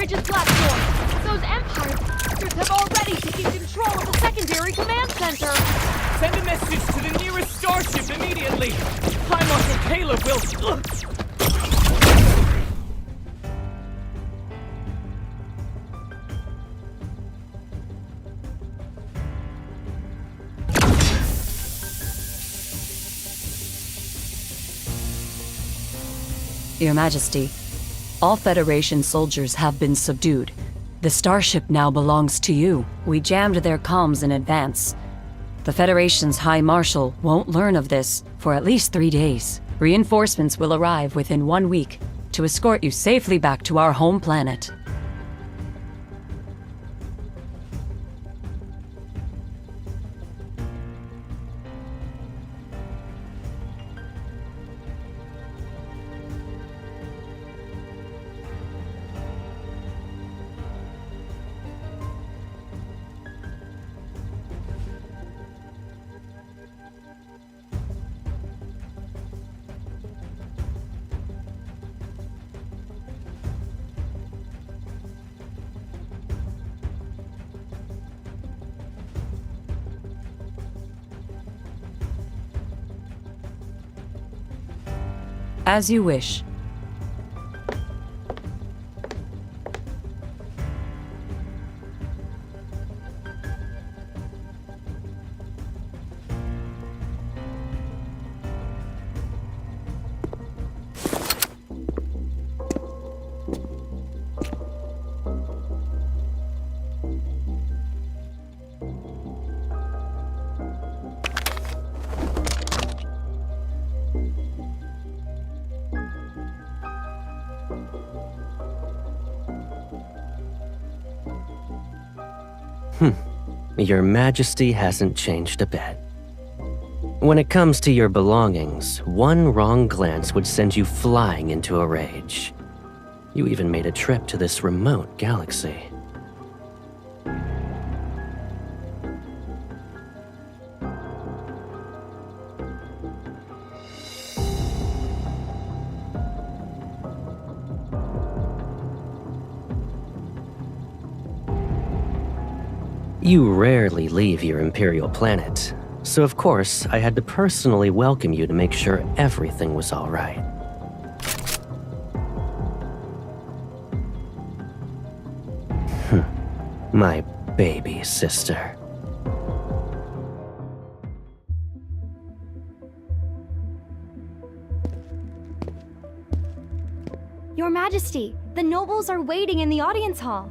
bridge's platform. Those Empire bastards have already taken control of the secondary command center. Send a message to the nearest starship immediately. High Marshal Caleb will... Your Majesty, all Federation soldiers have been subdued. The starship now belongs to you. We jammed their comms in advance. The Federation's High Marshal won't learn of this for at least 3 days. Reinforcements will arrive within 1 week to escort you safely back to our home planet. As you wish. Your Majesty hasn't changed a bit. When it comes to your belongings, one wrong glance would send you flying into a rage. You even made a trip to this remote galaxy. You rarely leave your Imperial planet, so of course I had to personally welcome you to make sure everything was all right. My baby sister. Your Majesty, the nobles are waiting in the audience hall.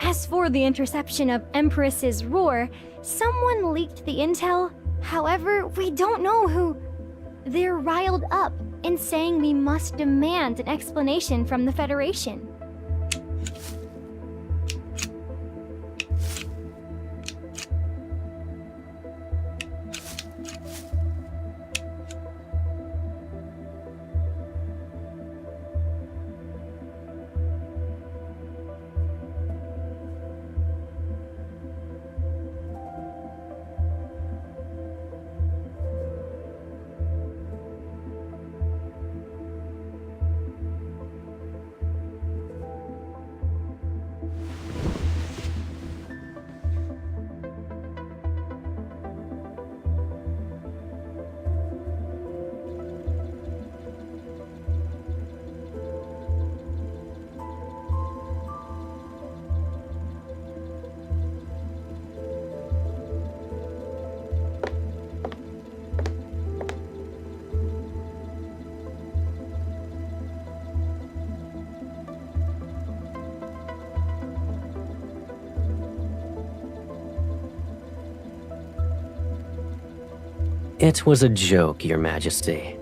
As for the interception of Empress's roar, someone leaked the intel. However, we don't know who. They're riled up in saying we must demand an explanation from the Federation. It was a joke, Your Majesty.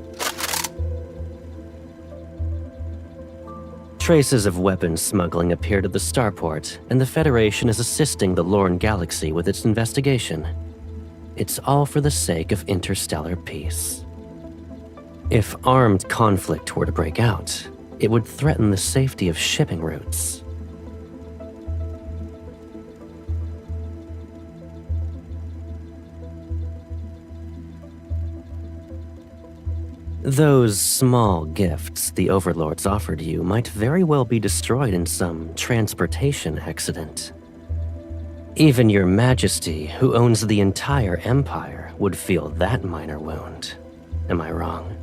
Traces of weapons smuggling appeared at the starport, and the Federation is assisting the Lorne Galaxy with its investigation. It's all for the sake of interstellar peace. If armed conflict were to break out, it would threaten the safety of shipping routes. Those small gifts the overlords offered you might very well be destroyed in some transportation accident. Even your majesty, who owns the entire empire, would feel that minor wound. Am I wrong?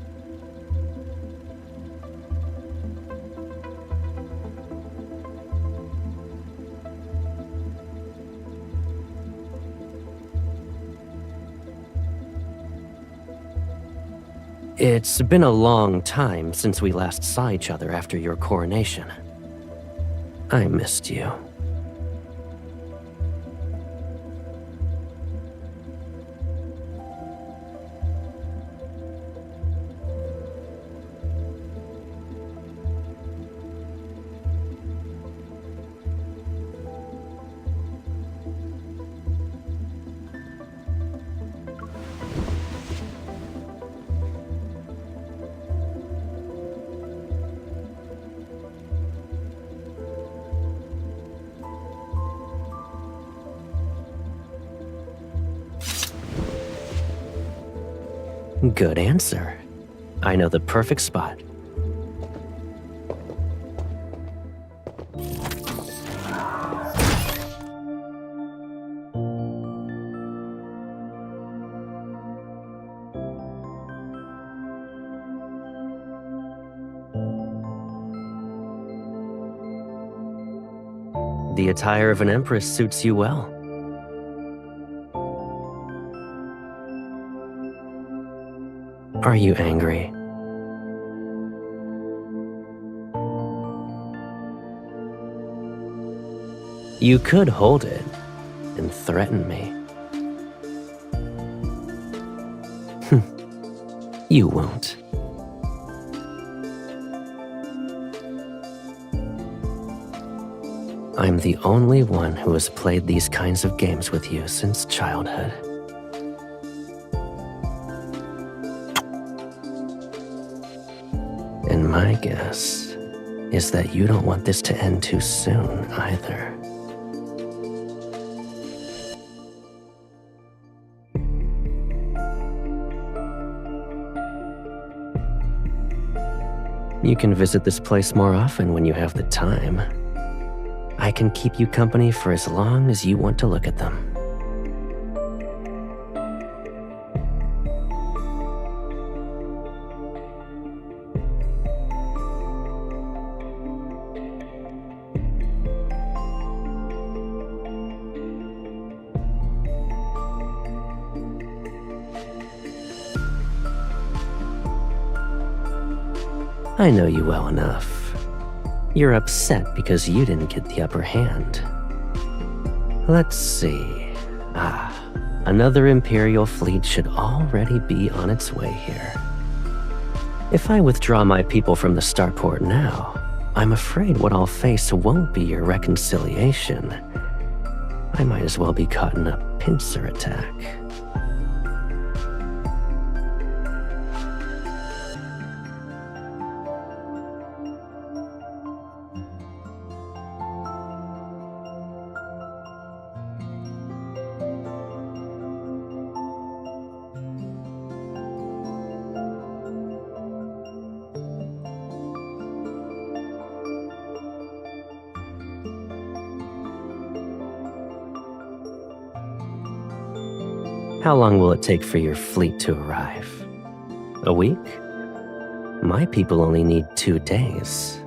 It's been a long time since we last saw each other after your coronation. I missed you. Good answer. I know the perfect spot. The attire of an empress suits you well. Are you angry? You could hold it and threaten me. You won't. I'm the only one who has played these kinds of games with you since childhood. And my guess is that you don't want this to end too soon either. You can visit this place more often when you have the time. I can keep you company for as long as you want to look at them. I know you well enough. You're upset because you didn't get the upper hand. Let's see. Another Imperial fleet should already be on its way here. If I withdraw my people from the starport now, I'm afraid what I'll face won't be your reconciliation. I might as well be caught in a pincer attack. How long will it take for your fleet to arrive? A week? My people only need 2 days.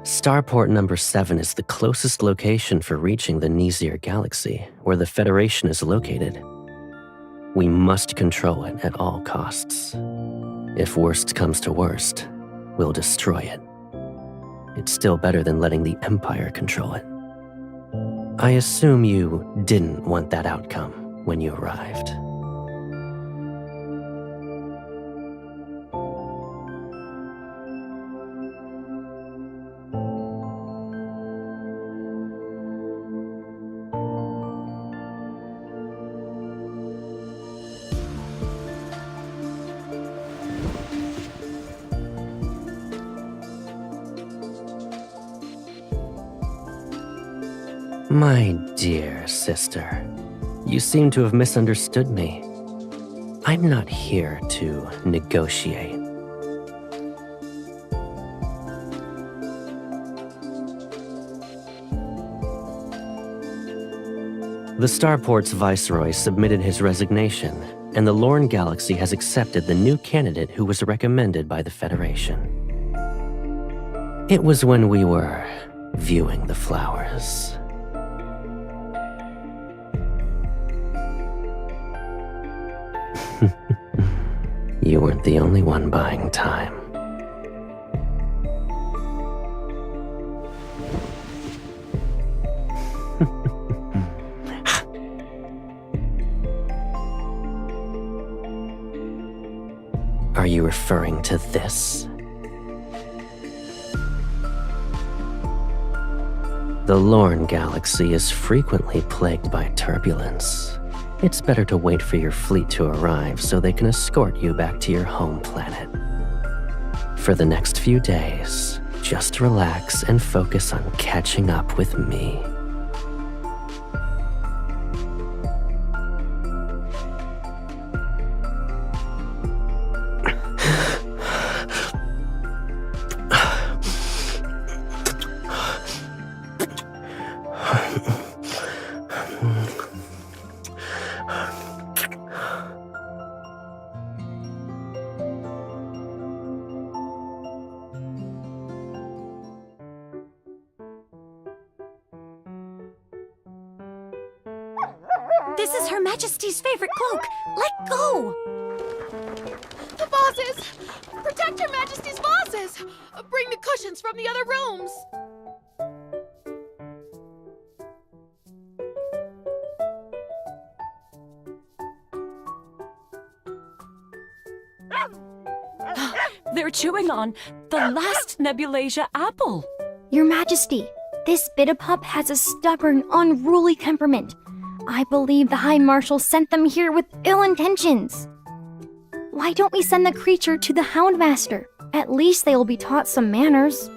Starport number 7 is the closest location for reaching the Nizir galaxy, where the Federation is located. We must control it at all costs. If worst comes to worst, we'll destroy it. It's still better than letting the Empire control it. I assume you didn't want that outcome when you arrived. My dear sister, you seem to have misunderstood me. I'm not here to negotiate. The Starport's viceroy submitted his resignation, and the Lorne Galaxy has accepted the new candidate who was recommended by the Federation. It was when we were viewing the flowers. You weren't the only one buying time. Are you referring to this? The Lorne Galaxy is frequently plagued by turbulence. It's better to wait for your fleet to arrive so they can escort you back to your home planet. For the next few days, just relax and focus on catching up with me. This is Her Majesty's favorite cloak. Let go! The vases! Protect Her Majesty's vases! Bring the cushions from the other rooms! They're chewing on the last Nebulasia apple. Your Majesty, this Bitapup has a stubborn, unruly temperament. I believe the High Marshal sent them here with ill intentions. Why don't we send the creature to the Houndmaster? At least they will be taught some manners.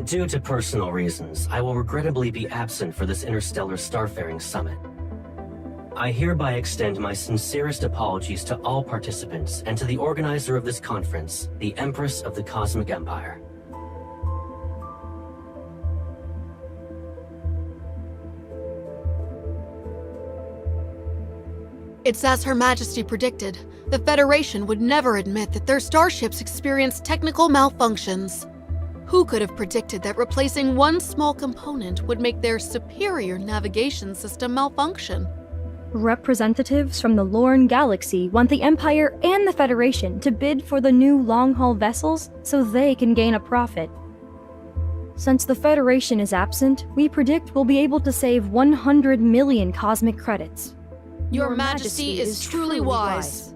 Due to personal reasons, I will regrettably be absent for this interstellar starfaring summit. I hereby extend my sincerest apologies to all participants and to the organizer of this conference, the Empress of the Cosmic Empire. It's as Her Majesty predicted. The Federation would never admit that their starships experienced technical malfunctions. Who could have predicted that replacing one small component would make their superior navigation system malfunction? Representatives from the Lorne Galaxy want the Empire and the Federation to bid for the new long-haul vessels so they can gain a profit. Since the Federation is absent, we predict we'll be able to save 100 million cosmic credits. Your Majesty is truly wise.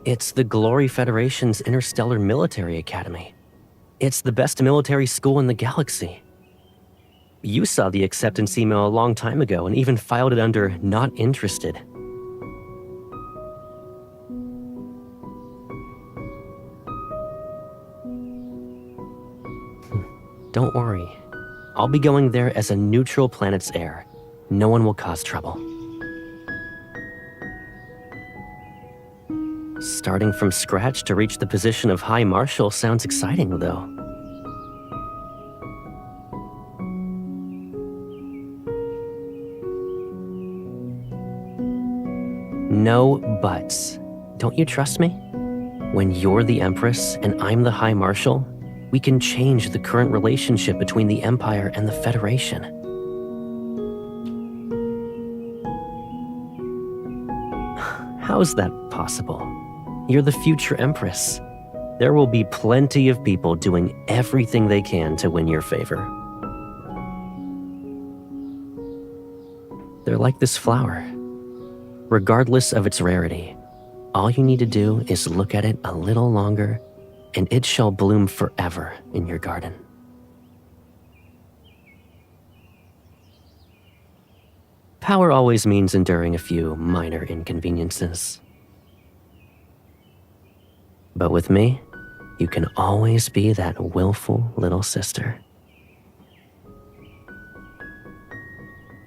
It's the Glory Federation's Interstellar Military Academy. It's the best military school in the galaxy. You saw the acceptance email a long time ago and even filed it under not interested. Don't worry. I'll be going there as a neutral planet's heir. No one will cause trouble. Starting from scratch to reach the position of High Marshal sounds exciting, though. No buts. Don't you trust me? When you're the Empress and I'm the High Marshal, we can change the current relationship between the Empire and the Federation. How's that possible? You're the future Empress. There will be plenty of people doing everything they can to win your favor. They're like this flower. Regardless of its rarity, all you need to do is look at it a little longer, and it shall bloom forever in your garden. Power always means enduring a few minor inconveniences. But with me, you can always be that willful little sister.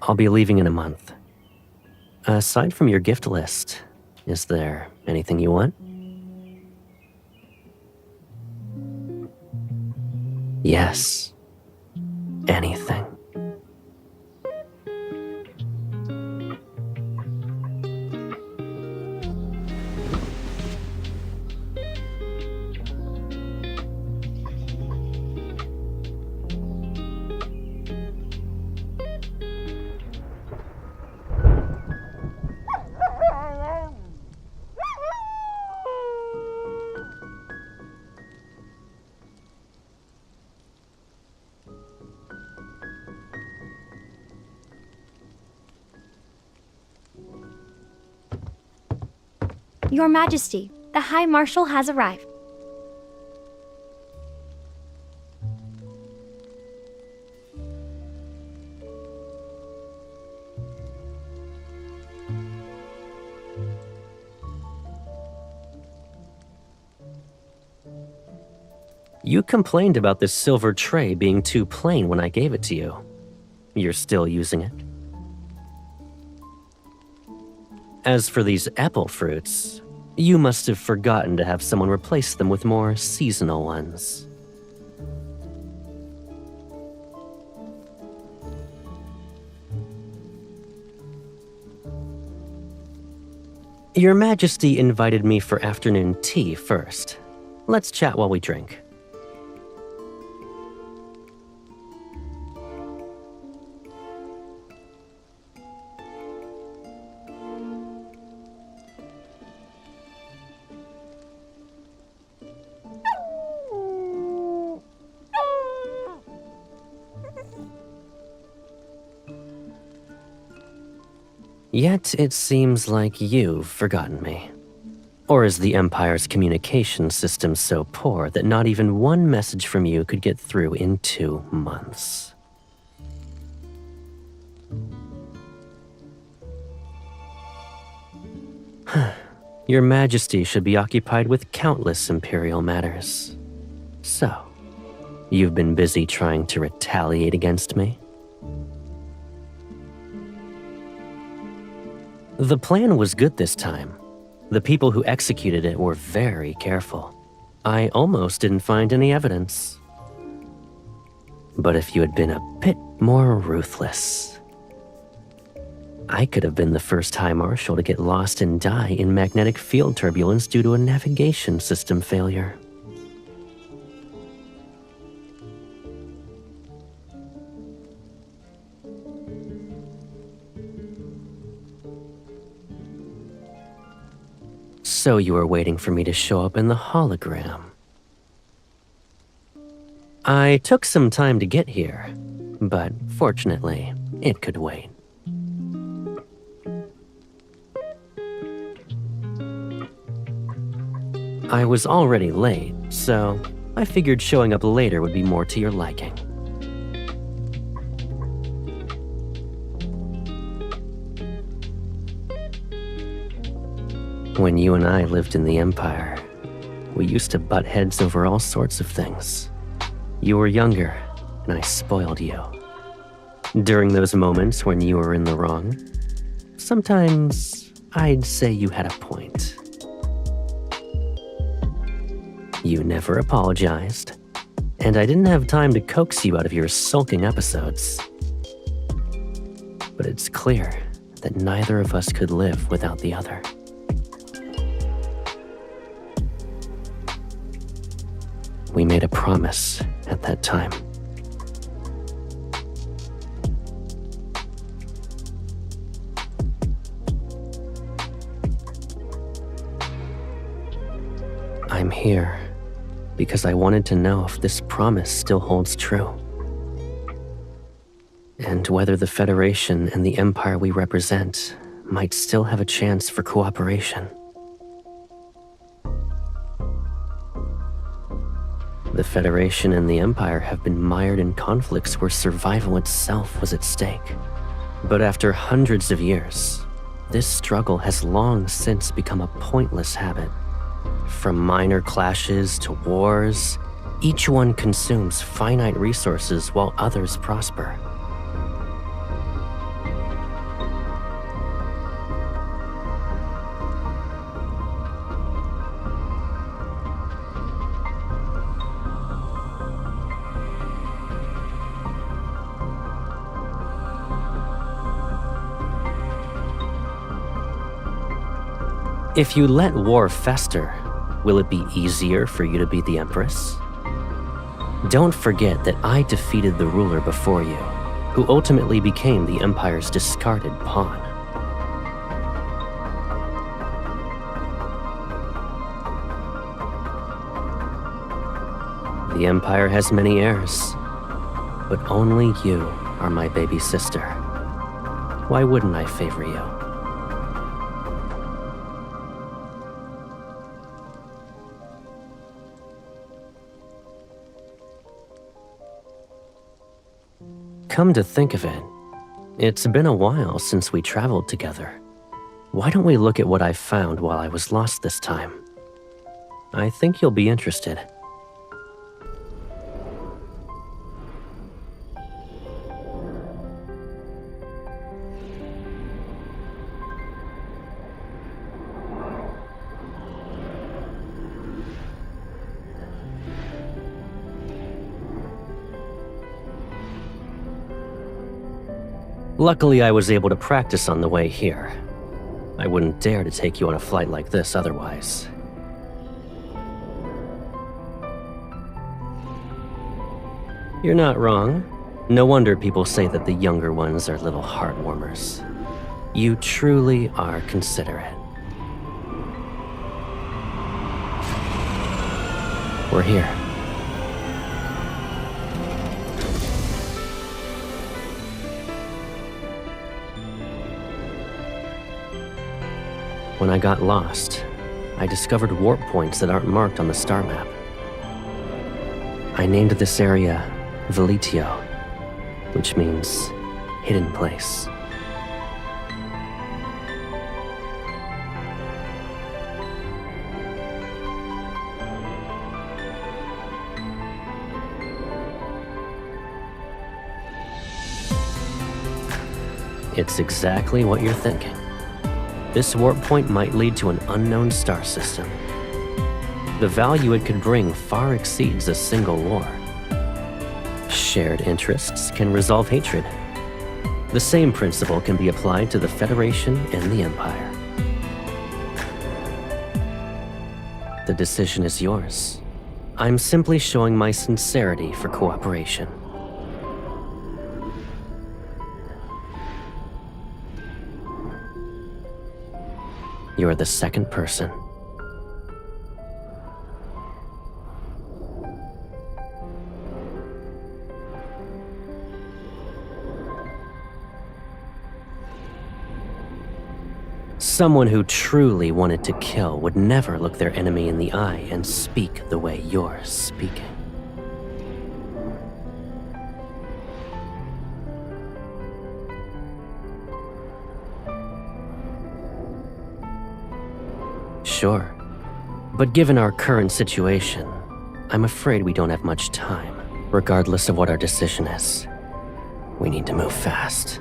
I'll be leaving in a month. Aside from your gift list, is there anything you want? Yes, anything. Your Majesty, the High Marshal has arrived. You complained about this silver tray being too plain when I gave it to you. You're still using it? As for these apple fruits, you must have forgotten to have someone replace them with more seasonal ones. Your Majesty invited me for afternoon tea first. Let's chat while we drink. Yet it seems like you've forgotten me. Or is the Empire's communication system so poor that not even one message from you could get through in 2 months? Your Majesty should be occupied with countless Imperial matters. So, you've been busy trying to retaliate against me? The plan was good this time. The people who executed it were very careful. I almost didn't find any evidence. But if you had been a bit more ruthless, I could have been the first High Marshal to get lost and die in magnetic field turbulence due to a navigation system failure. So you were waiting for me to show up in the hologram. I took some time to get here, but fortunately, it could wait. I was already late, so I figured showing up later would be more to your liking. When you and I lived in the Empire, we used to butt heads over all sorts of things. You were younger, and I spoiled you. During those moments when you were in the wrong, sometimes I'd say you had a point. You never apologized, and I didn't have time to coax you out of your sulking episodes. But it's clear that neither of us could live without the other. We made a promise at that time. I'm here because I wanted to know if this promise still holds true. And whether the Federation and the Empire we represent might still have a chance for cooperation. The Federation and the Empire have been mired in conflicts where survival itself was at stake. But after hundreds of years, this struggle has long since become a pointless habit. From minor clashes to wars, each one consumes finite resources while others prosper. If you let war fester, will it be easier for you to be the Empress? Don't forget that I defeated the ruler before you, who ultimately became the Empire's discarded pawn. The Empire has many heirs, but only you are my baby sister. Why wouldn't I favor you? Come to think of it, it's been a while since we traveled together. Why don't we look at what I found while I was lost this time? I think you'll be interested. Luckily, I was able to practice on the way here. I wouldn't dare to take you on a flight like this otherwise. You're not wrong. No wonder people say that the younger ones are little heartwarmers. You truly are considerate. We're here. When I got lost, I discovered warp points that aren't marked on the star map. I named this area Velitio, which means hidden place. It's exactly what you're thinking. This warp point might lead to an unknown star system. The value it could bring far exceeds a single war. Shared interests can resolve hatred. The same principle can be applied to the Federation and the Empire. The decision is yours. I'm simply showing my sincerity for cooperation. You're the second person. Someone who truly wanted to kill would never look their enemy in the eye and speak the way you're speaking. Sure, but given our current situation, I'm afraid we don't have much time, regardless of what our decision is. We need to move fast.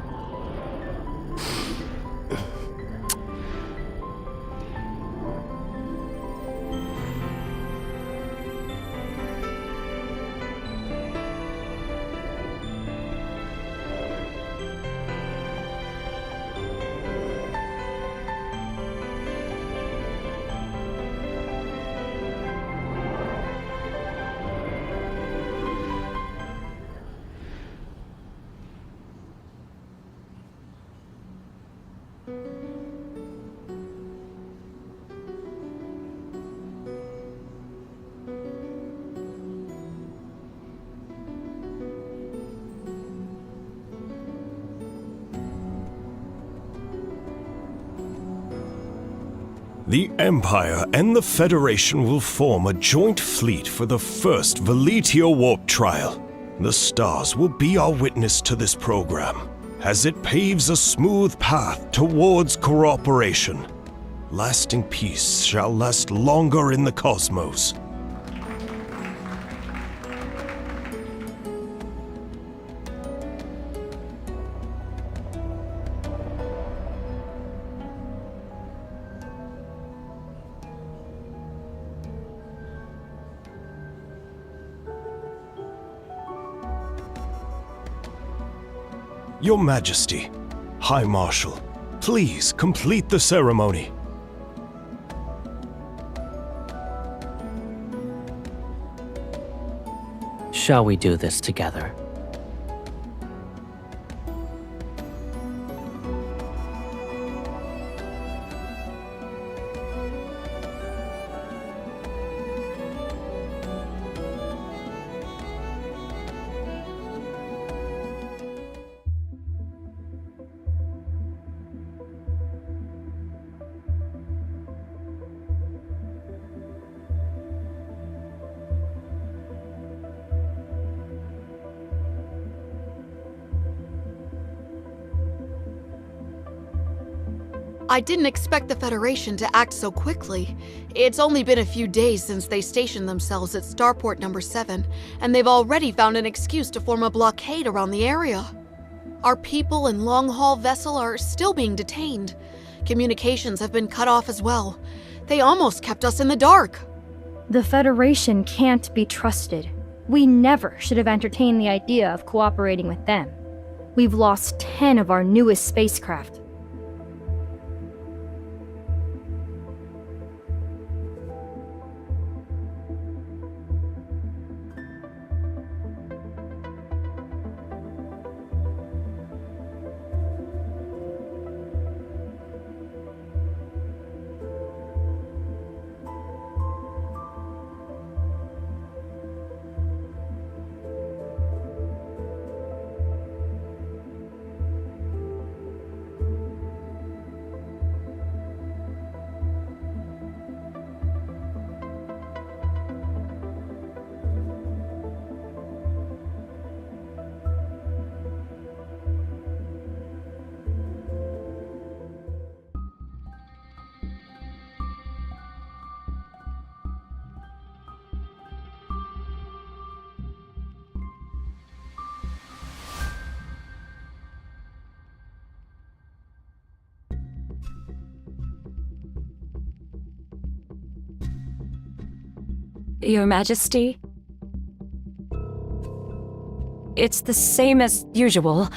The Empire and the Federation will form a joint fleet for the first Veletio warp trial. The stars will be our witness to this program, as it paves a smooth path towards cooperation. Lasting peace shall last longer in the cosmos. Your Majesty, High Marshal, please complete the ceremony. Shall we do this together? I didn't expect the Federation to act so quickly. It's only been a few days since they stationed themselves at Starport number 7, and they've already found an excuse to form a blockade around the area. Our people and long-haul vessel are still being detained. Communications have been cut off as well. They almost kept us in the dark. The Federation can't be trusted. We never should have entertained the idea of cooperating with them. We've lost 10 of our newest spacecraft. Your Majesty? It's the same as usual.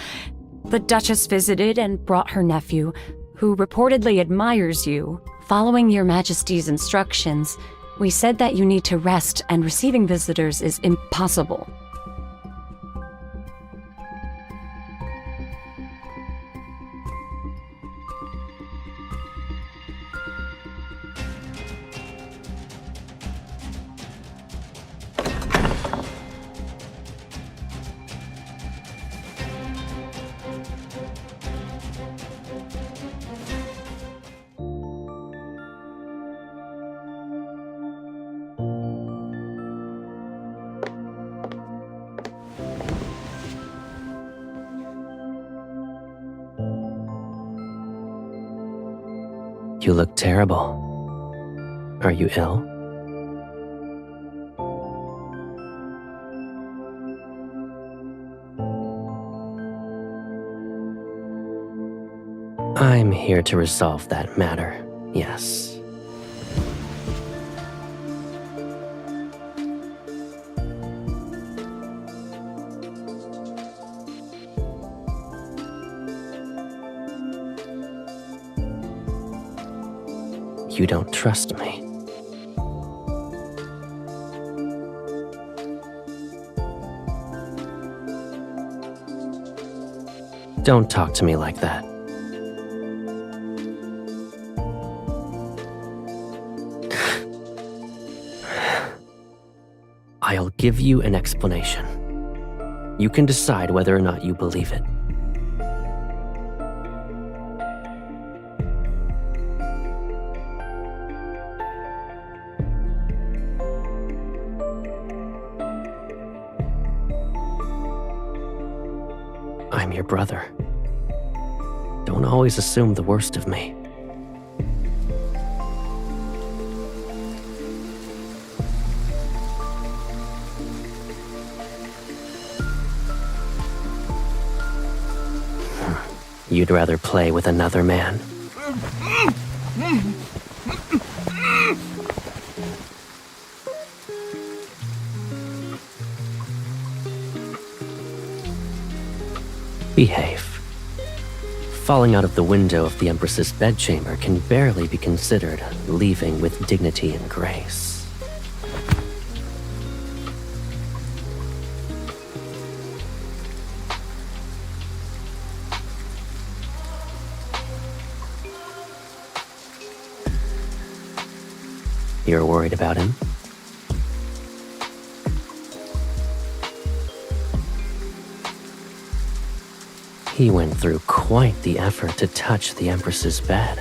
The Duchess visited and brought her nephew, who reportedly admires you. Following Your Majesty's instructions, we said that you need to rest and receiving visitors is impossible. You look terrible. Are you ill? I'm here to resolve that matter, yes. You don't trust me. Don't talk to me like that. I'll give you an explanation. You can decide whether or not you believe it. I'm your brother. Don't always assume the worst of me. You'd rather play with another man? Behave. Falling out of the window of the Empress's bedchamber can barely be considered leaving with dignity and grace. You're worried about him? He went through quite the effort to touch the Empress's bed.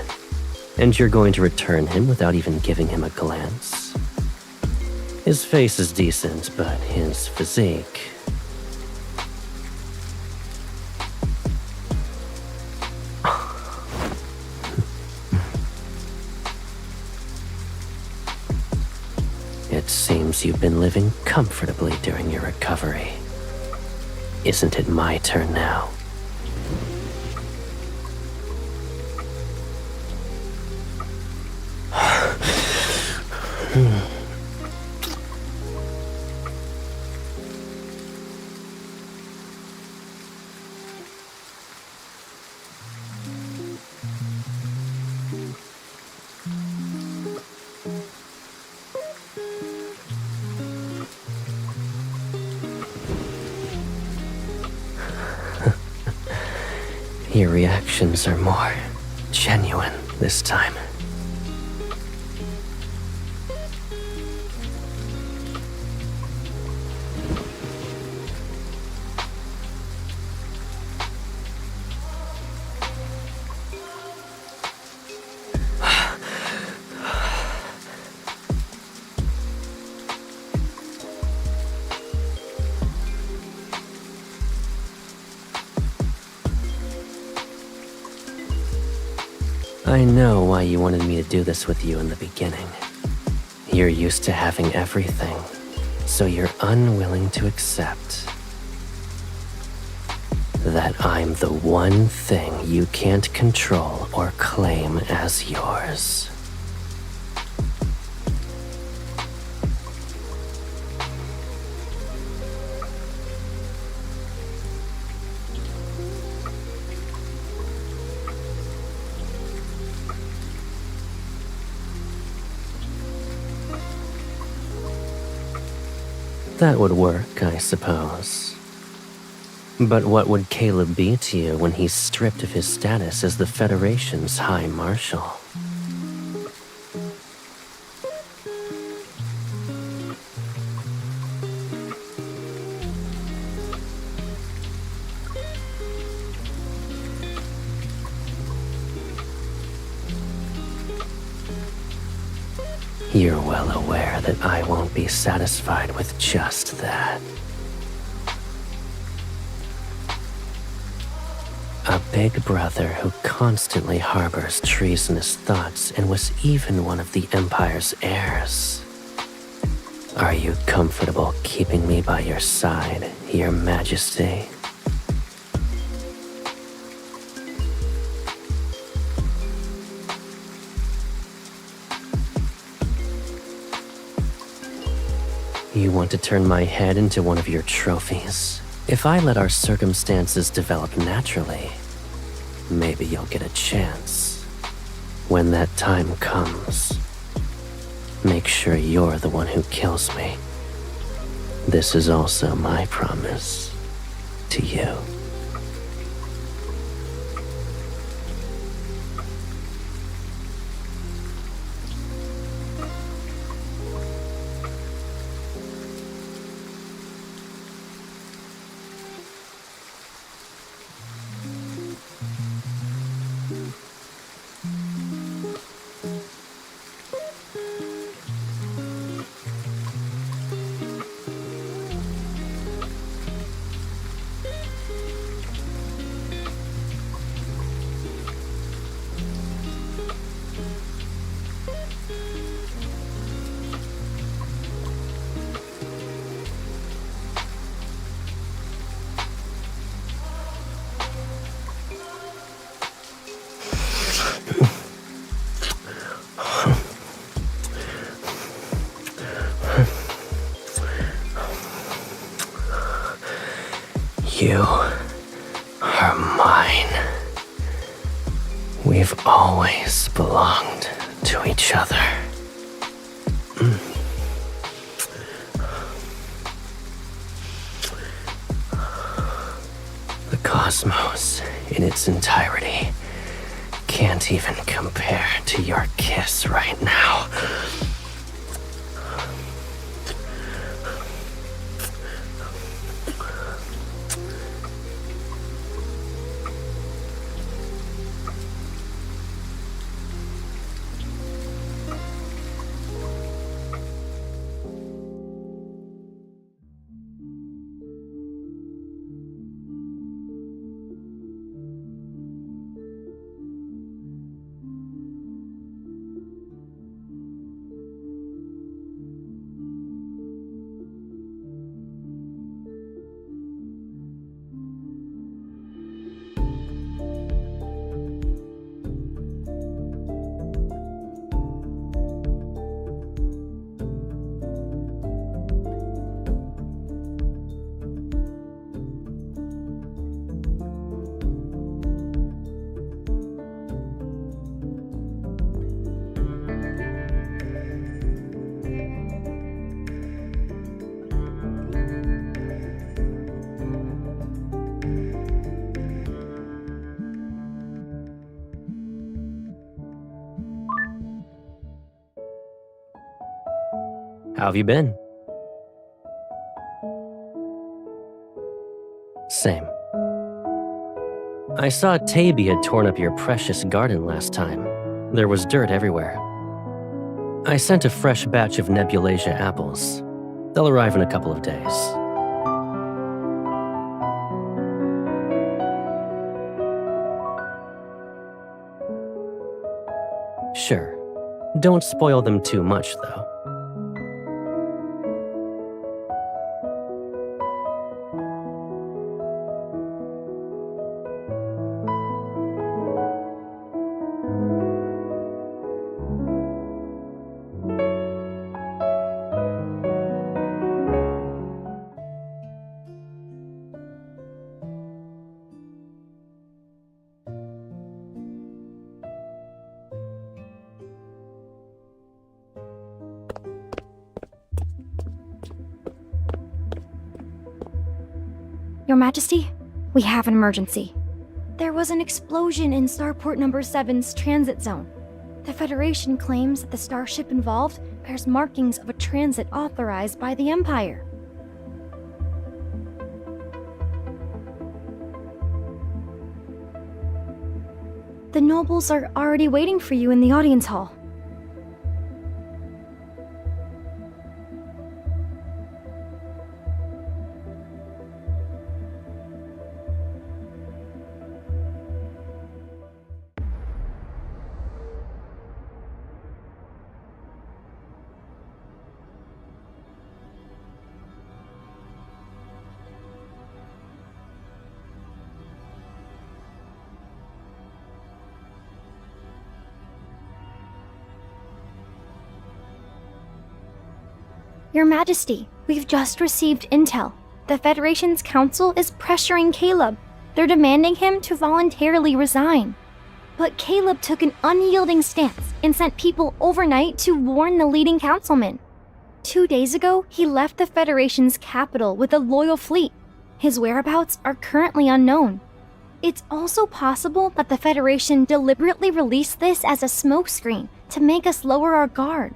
And you're going to return him without even giving him a glance? His face is decent, but his physique... It seems you've been living comfortably during your recovery. Isn't it my turn now? Your reactions are more genuine this time. I know why you wanted me to do this with you in the beginning. You're used to having everything, so you're unwilling to accept that I'm the one thing you can't control or claim as yours. That would work, I suppose. But what would Caleb be to you when he's stripped of his status as the Federation's High Marshal? You're well aware that I won't be satisfied with just that. A big brother who constantly harbors treasonous thoughts and was even one of the Empire's heirs. Are you comfortable keeping me by your side, Your Majesty? You want to turn my head into one of your trophies? If I let our circumstances develop naturally, maybe you'll get a chance. When that time comes, make sure you're the one who kills me. This is also my promise to you. You are mine. We've always belonged to each other. The cosmos in its entirety can't even compare to your kiss right now. How have you been? Same. I saw Taby had torn up your precious garden last time. There was dirt everywhere. I sent a fresh batch of Nebulasia apples. They'll arrive in a couple of days. Sure. Don't spoil them too much, though. Your Majesty, we have an emergency. There was an explosion in Starport Number 7's transit zone. The Federation claims that the starship involved bears markings of a transit authorized by the Empire. The nobles are already waiting for you in the audience hall. Your Majesty, we've just received intel. The Federation's council is pressuring Caleb. They're demanding him to voluntarily resign. But Caleb took an unyielding stance and sent people overnight to warn the leading councilman. 2 days ago, he left the Federation's capital with a loyal fleet. His whereabouts are currently unknown. It's also possible that the Federation deliberately released this as a smokescreen to make us lower our guard.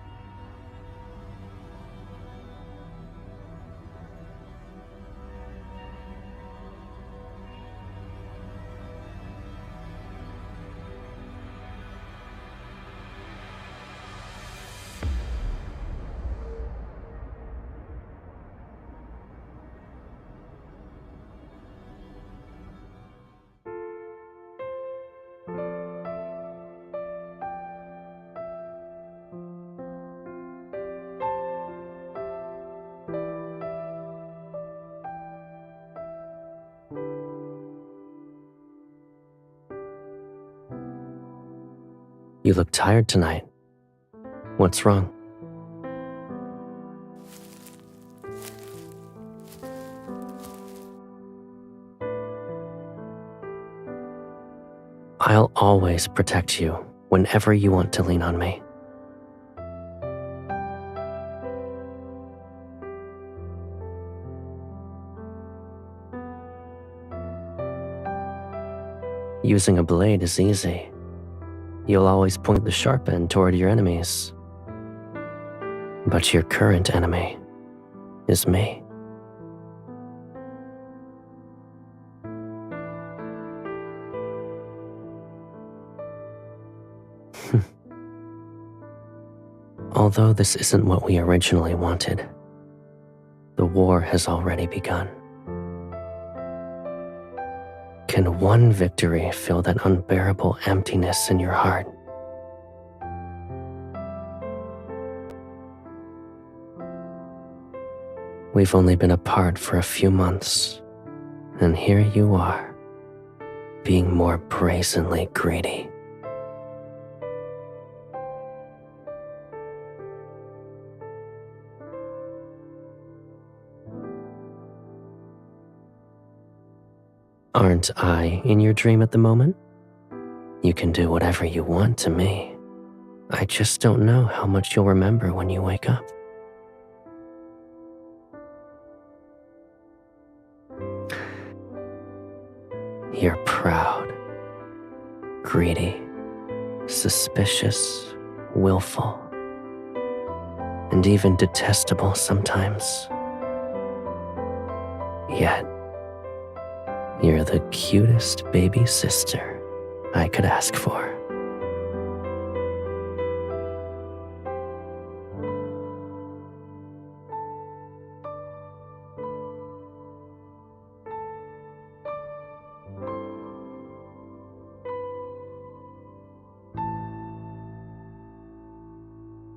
You look tired tonight. What's wrong? I'll always protect you whenever you want to lean on me. Using a blade is easy. You'll always point the sharp end toward your enemies. But your current enemy is me. Although this isn't what we originally wanted, the war has already begun. Can one victory fill that unbearable emptiness in your heart? We've only been apart for a few months, and here you are, being more brazenly greedy. Aren't I in your dream at the moment? You can do whatever you want to me. I just don't know how much you'll remember when you wake up. You're proud, greedy, suspicious, willful, and even detestable sometimes. Yet, you're the cutest baby sister I could ask for.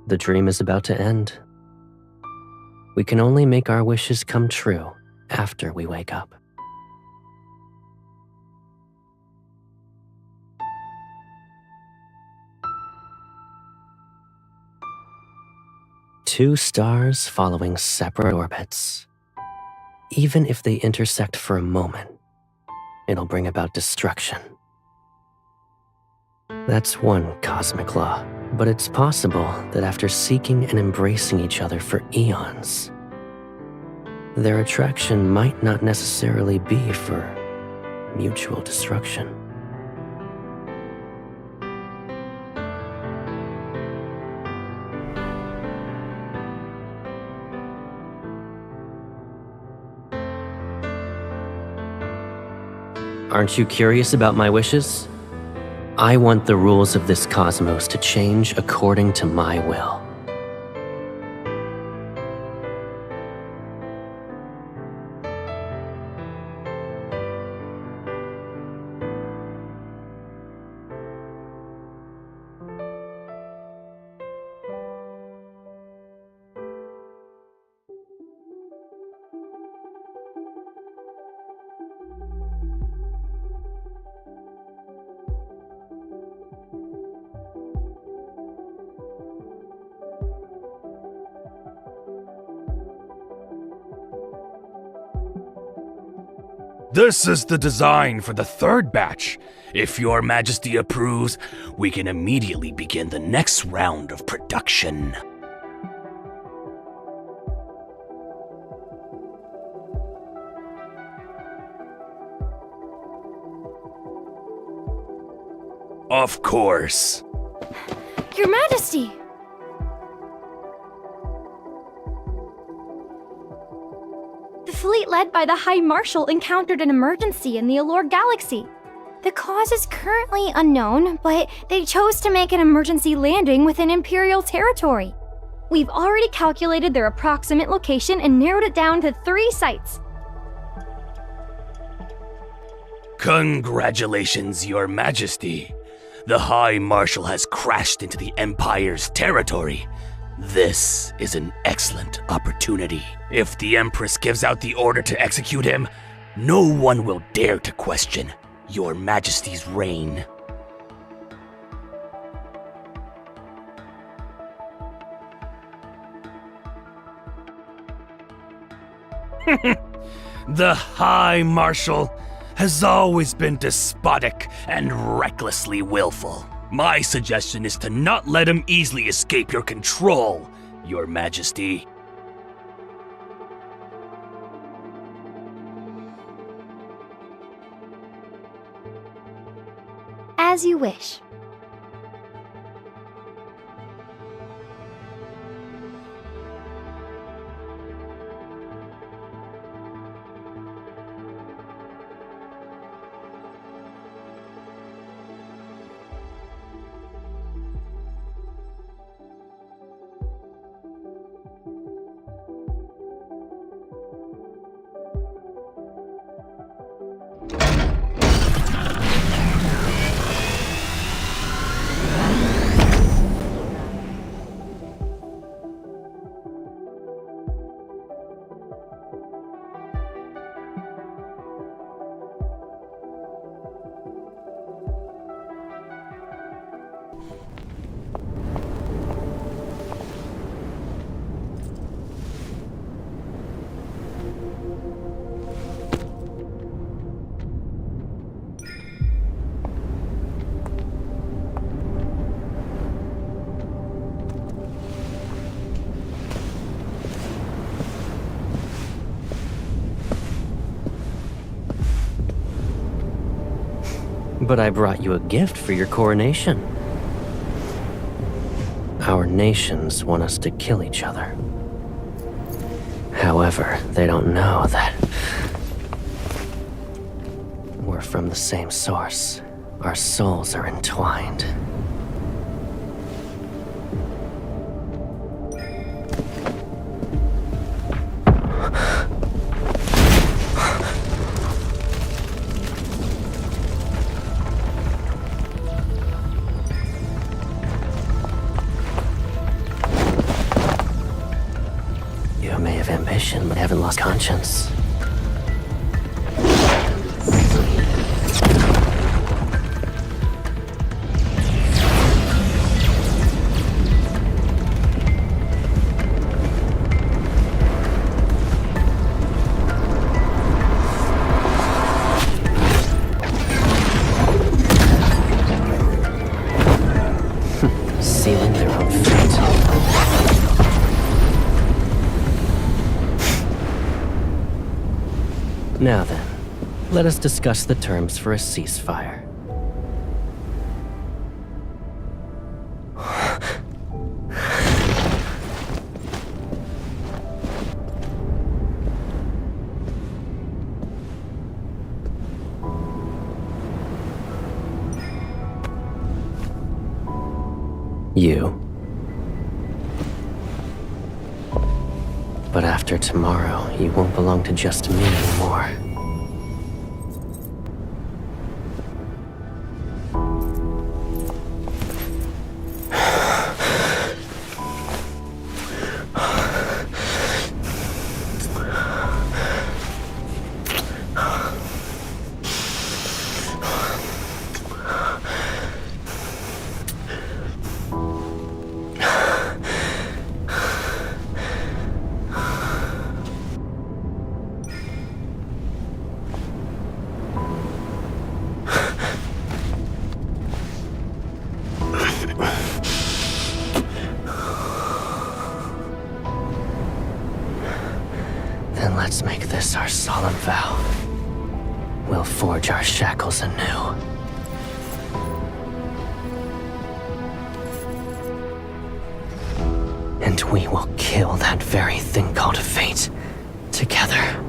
The dream is about to end. We can only make our wishes come true after we wake up. Two stars following separate orbits. Even if they intersect for a moment, it'll bring about destruction. That's one cosmic law, but it's possible that after seeking and embracing each other for eons, their attraction might not necessarily be for mutual destruction. Aren't you curious about my wishes? I want the rules of this cosmos to change according to my will. This is the design for the third batch. If Your Majesty approves, we can immediately begin the next round of production. Of course. Your Majesty! The fleet led by the High Marshal encountered an emergency in the Allure Galaxy. The cause is currently unknown, but they chose to make an emergency landing within Imperial territory. We've already calculated their approximate location and narrowed it down to 3 sites. Congratulations, Your Majesty. The High Marshal has crashed into the Empire's territory. This is an excellent opportunity. If the Empress gives out the order to execute him, no one will dare to question Your Majesty's reign. The High Marshal has always been despotic and recklessly willful. My suggestion is to not let him easily escape your control, Your Majesty. As you wish. But I brought you a gift for your coronation. Our nations want us to kill each other. However, they don't know that we're from the same source. Our souls are entwined. But haven't lost conscience. Sealing their own fate. Now then, let us discuss the terms for a ceasefire. You. But after tomorrow, you won't belong to just me anymore. Let's make this our solemn vow. We'll forge our shackles anew. And we will kill that very thing called fate together.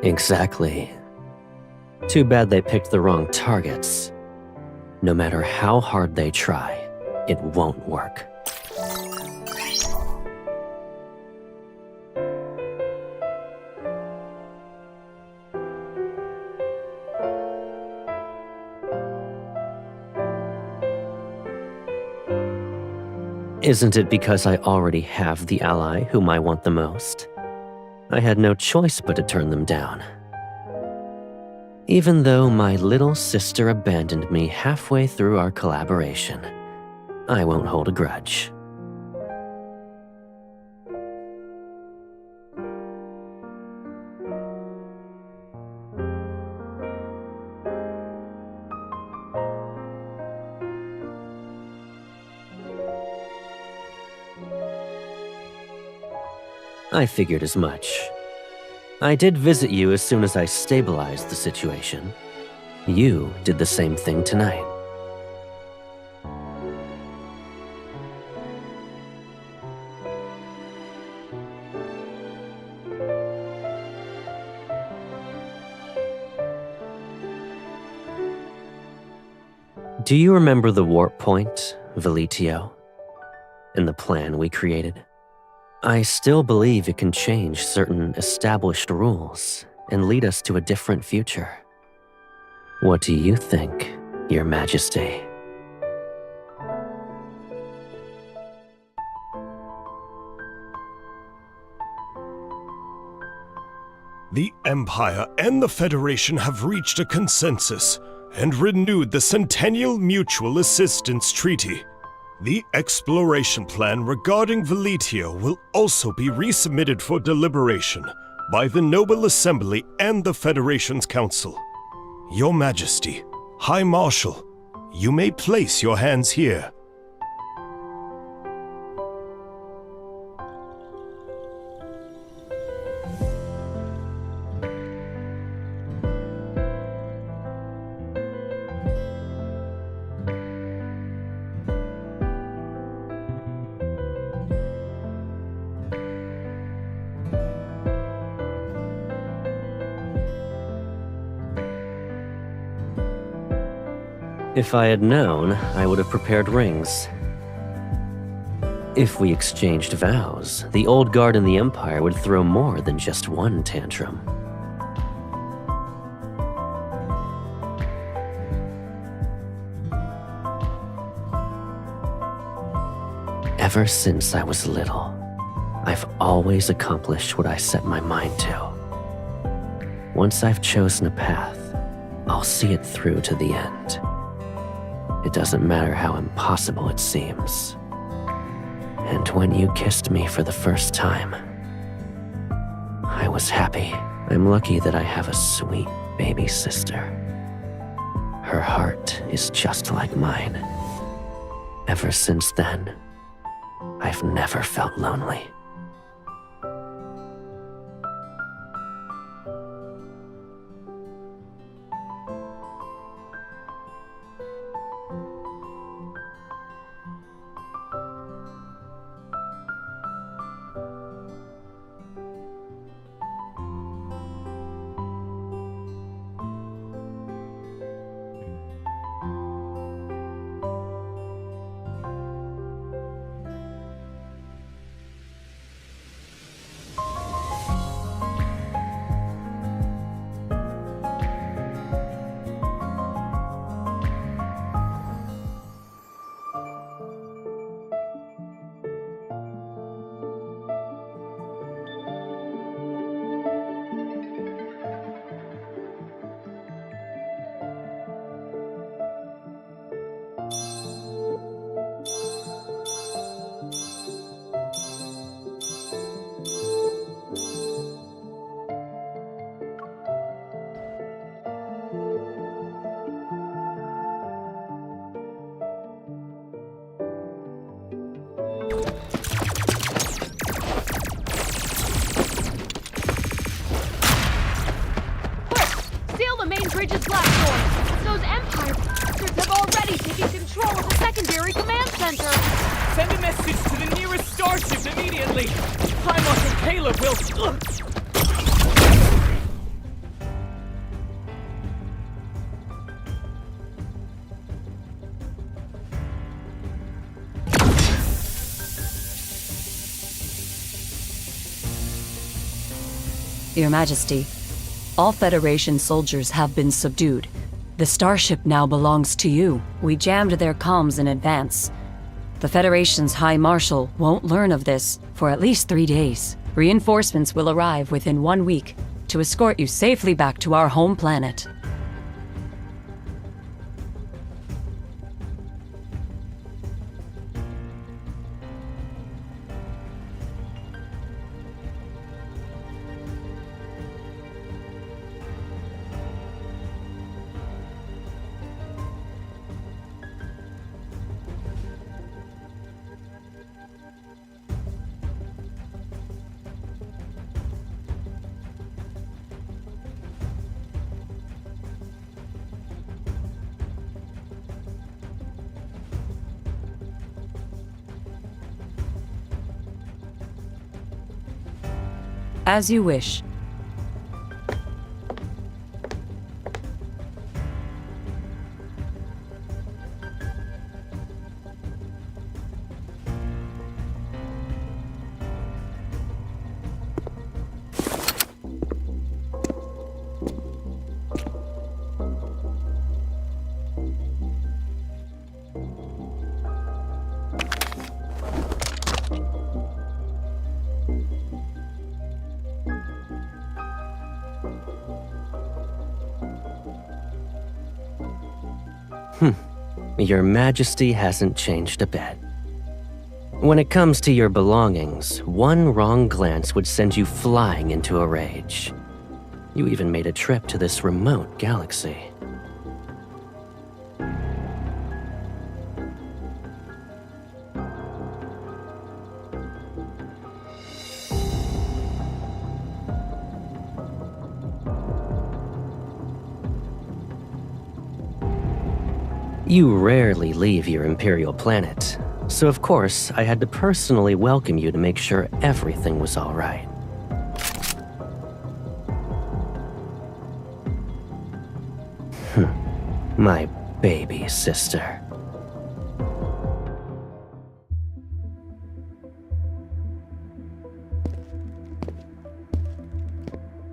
Exactly. Too bad they picked the wrong targets. No matter how hard they try, it won't work. Isn't it because I already have the ally whom I want the most? I had no choice but to turn them down. Even though my little sister abandoned me halfway through our collaboration, I won't hold a grudge. I figured as much. I did visit you as soon as I stabilized the situation. You did the same thing tonight. Do you remember the warp point, Veletio? And the plan we created? I still believe it can change certain established rules and lead us to a different future. What do you think, Your Majesty? The Empire and the Federation have reached a consensus and renewed the Centennial Mutual Assistance Treaty. The exploration plan regarding Veletio will also be resubmitted for deliberation by the Noble Assembly and the Federation's Council. Your Majesty, High Marshal, you may place your hands here. If I had known, I would have prepared rings. If we exchanged vows, the old guard in the Empire would throw more than just one tantrum. Ever since I was little, I've always accomplished what I set my mind to. Once I've chosen a path, I'll see it through to the end. It doesn't matter how impossible it seems. And when you kissed me for the first time, I was happy. I'm lucky that I have a sweet baby sister. Her heart is just like mine. Ever since then, I've never felt lonely. Aegis blast doors! Those Empire bastards have already taken control of the secondary command center! Send a message to the nearest starship immediately! High Marshal Caleb will... Your Majesty, all Federation soldiers have been subdued. The starship now belongs to you. We jammed their comms in advance. The Federation's High Marshal won't learn of this for at least 3 days. Reinforcements will arrive within 1 week to escort you safely back to our home planet. As you wish. Your Majesty hasn't changed a bit. When it comes to your belongings, one wrong glance would send you flying into a rage. You even made a trip to this remote galaxy. You rarely leave your Imperial planet, so of course I had to personally welcome you to make sure everything was all right. My baby sister.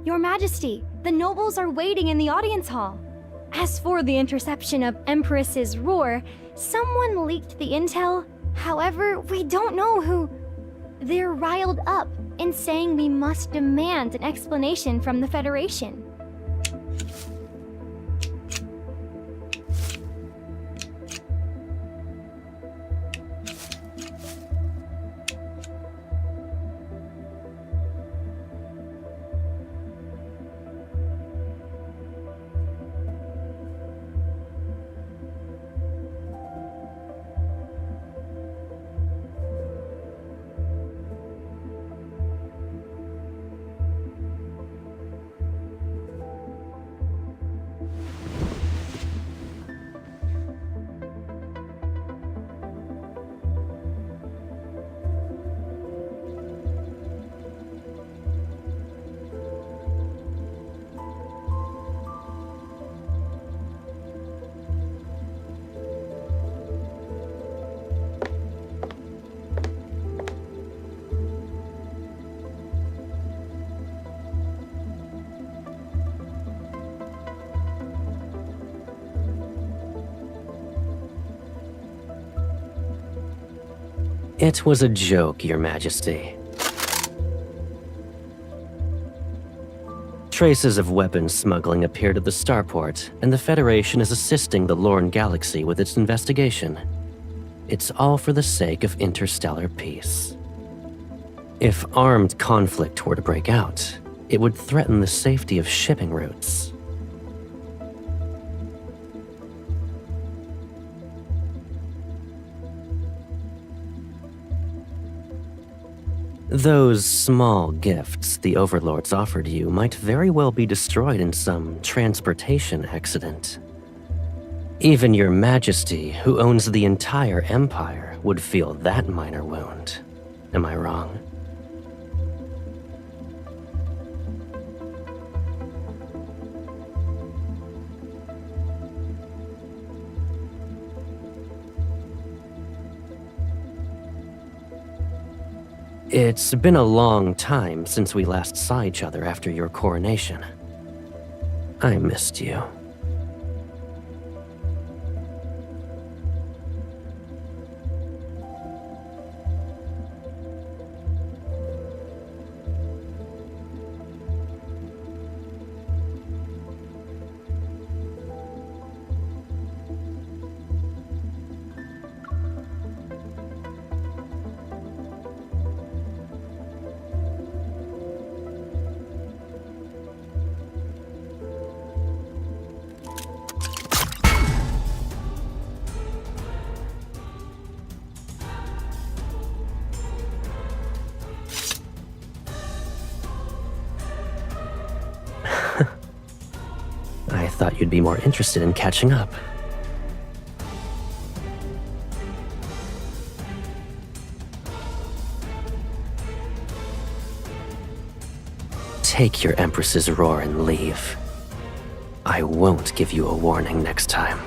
Your Majesty, the nobles are waiting in the audience hall. As for the interception of Empress's roar, someone leaked the intel. However, we don't know who. They're riled up and saying we must demand an explanation from the Federation. It was a joke, Your Majesty. Traces of weapons smuggling appeared at the starport, and the Federation is assisting the Lorne Galaxy with its investigation. It's all for the sake of interstellar peace. If armed conflict were to break out, it would threaten the safety of shipping routes. Those small gifts the overlords offered you might very well be destroyed in some transportation accident. Even your Majesty, who owns the entire Empire, would feel that minor wound. Am I wrong? It's been a long time since we last saw each other after your coronation. I missed you. I thought you'd be more interested in catching up. Take your Empress's roar and leave. I won't give you a warning next time.